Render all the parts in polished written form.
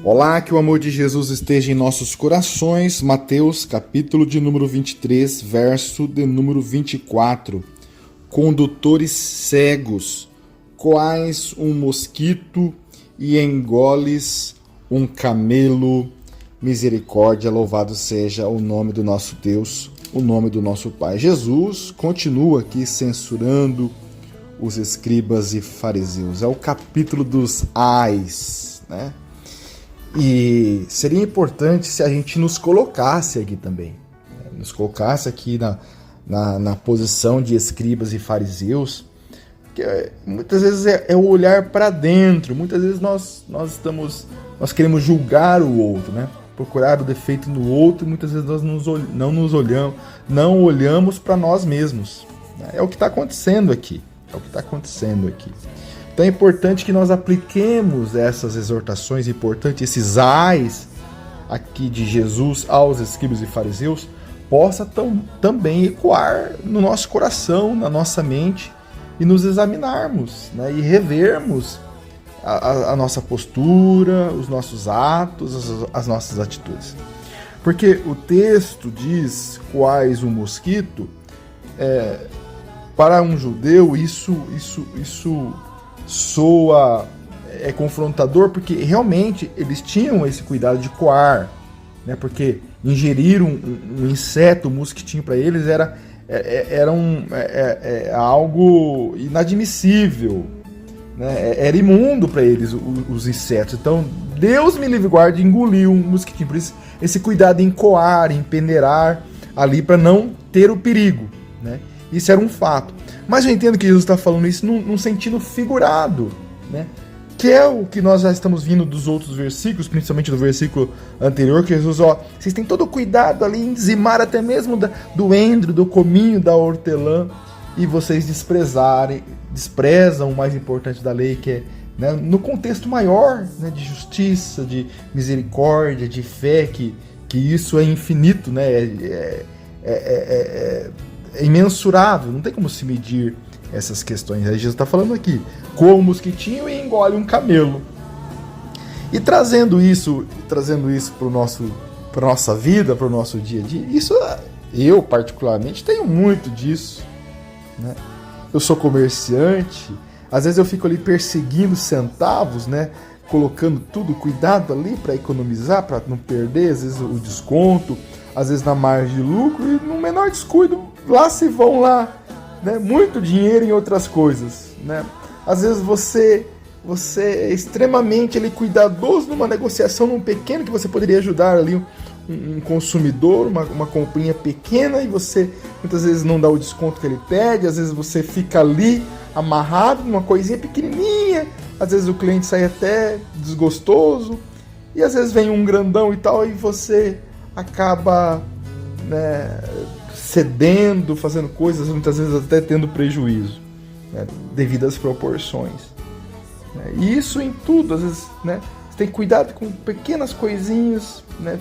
Olá, que o amor de Jesus esteja em nossos corações. Mateus, capítulo de número 23, verso de número 24. Condutores cegos, coais um mosquito e engoles um camelo. Misericórdia, louvado seja o nome do nosso Deus, o nome do nosso Pai. Jesus continua aqui censurando os escribas e fariseus. É o capítulo dos ais, né? E seria importante se a gente nos colocasse aqui também, né? Nos colocasse aqui na posição de escribas e fariseus, que muitas vezes é o olhar para dentro. Muitas vezes nós queremos julgar o outro, né? Procurar o defeito no outro, e muitas vezes nós não olhamos para nós mesmos. É o que está acontecendo aqui. Então é importante que nós apliquemos essas exortações, esses ais aqui de Jesus aos escribas e fariseus, possa também ecoar no nosso coração, na nossa mente, e nos examinarmos, né, e revermos a nossa postura, os nossos atos, as nossas atitudes. Porque o texto diz quais um mosquito, para um judeu isso soa confrontador, porque realmente eles tinham esse cuidado de coar, né? Porque ingerir um inseto, um mosquitinho, para eles era algo inadmissível, né? Era imundo para eles os insetos. Então, Deus me livre e guarde, engoliu um mosquitinho. Por isso, esse cuidado em coar, em peneirar ali para não ter o perigo, né? Isso era um fato. Mas eu entendo que Jesus está falando isso num sentido figurado, né? Que é o que nós já estamos vindo dos outros versículos, principalmente do versículo anterior, que Jesus, vocês têm todo o cuidado ali em dizimar até mesmo do endro, do cominho, da hortelã, e vocês desprezam o mais importante da lei, que é, né, no contexto maior, né, de justiça, de misericórdia, de fé, que isso é infinito, né? É imensurável, não tem como se medir essas questões. Aí Jesus está falando aqui, coa um mosquitinho e engole um camelo. E trazendo isso para nossa vida, para o nosso dia a dia, isso eu particularmente tenho muito disso, né? Eu sou comerciante, às vezes eu fico ali perseguindo centavos, né? Colocando tudo, cuidado ali para economizar, para não perder, às vezes o desconto, às vezes na margem de lucro, e no menor descuido, lá se vão lá, né, muito dinheiro em outras coisas, né? Às vezes você é extremamente ali, cuidadoso numa negociação, num pequeno, que você poderia ajudar ali um consumidor, uma comprinha pequena, e você muitas vezes não dá o desconto que ele pede, às vezes você fica ali amarrado numa coisinha pequenininha, às vezes o cliente sai até desgostoso, e às vezes vem um grandão e tal, e você acaba, né, cedendo, fazendo coisas, muitas vezes até tendo prejuízo, né, devido às proporções, né? E isso em tudo, às vezes, né, você tem cuidado com pequenas coisinhas, né,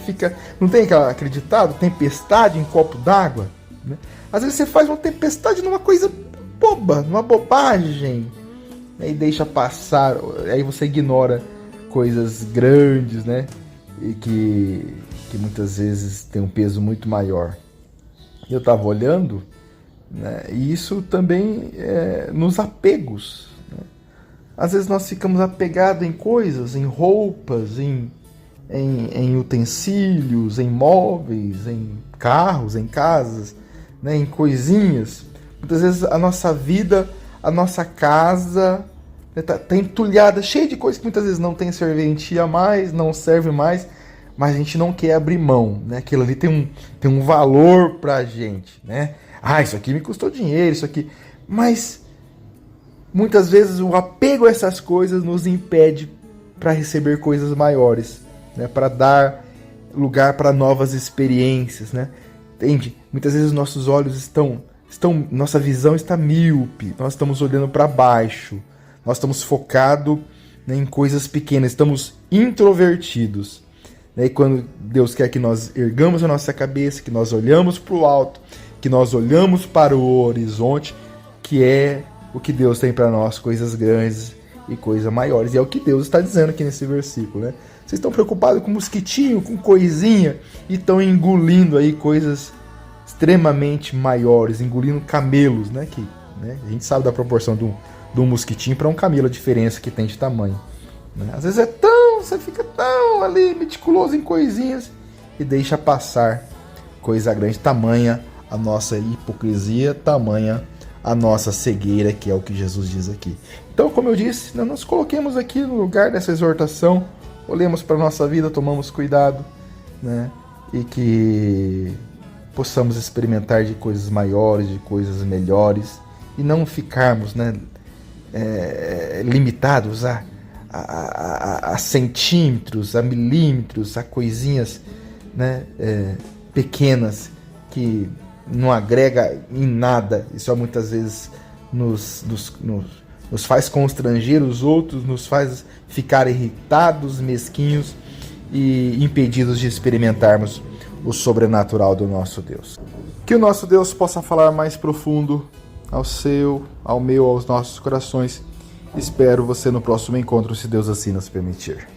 não tem aquele ditado, tempestade em copo d'água, né? Às vezes você faz uma tempestade numa coisa boba, numa bobagem, né, e deixa passar, aí você ignora coisas grandes, né, e que muitas vezes tem um peso muito maior. Eu estava olhando, né, e isso também nos apegos, né? Às vezes nós ficamos apegados em coisas, em roupas, em utensílios, em móveis, em carros, em casas, né, em coisinhas. Muitas vezes a nossa vida, a nossa casa tá entulhada, cheia de coisas que muitas vezes não tem serventia mais, não serve mais, mas a gente não quer abrir mão, né? Aquilo ali tem um valor pra gente, né? Isso aqui me custou dinheiro, isso aqui... Mas muitas vezes o apego a essas coisas nos impede para receber coisas maiores, né? Para dar lugar para novas experiências, né? Entende? Muitas vezes nossos olhos nossa visão está míope, nós estamos olhando para baixo, nós estamos focados, né, em coisas pequenas, estamos introvertidos. né? E quando Deus quer que nós ergamos a nossa cabeça, que nós olhamos para o alto, que nós olhamos para o horizonte, que é o que Deus tem para nós, coisas grandes e coisas maiores. E é o que Deus está dizendo aqui nesse versículo, né? Vocês estão preocupados com mosquitinho, com coisinha, e estão engolindo aí coisas extremamente maiores, engolindo camelos, né? A gente sabe da proporção de um mosquitinho para um camelo, a diferença que tem de tamanho, né? Às vezes você fica tão ali meticuloso em coisinhas e deixa passar coisa grande, tamanha a nossa hipocrisia, tamanha a nossa cegueira, que é o que Jesus diz aqui. Então, como eu disse, nós nos coloquemos aqui no lugar dessa exortação, olhemos para a nossa vida, tomamos cuidado, né? E que possamos experimentar de coisas maiores, de coisas melhores, e não ficarmos, né, limitados a centímetros, a milímetros, a coisinhas, né, pequenas que não agrega em nada e só muitas vezes nos faz constranger os outros, nos faz ficar irritados, mesquinhos e impedidos de experimentarmos o sobrenatural do nosso Deus. Que o nosso Deus possa falar mais profundo ao seu, ao meu, aos nossos corações. Espero você no próximo encontro, se Deus assim nos permitir.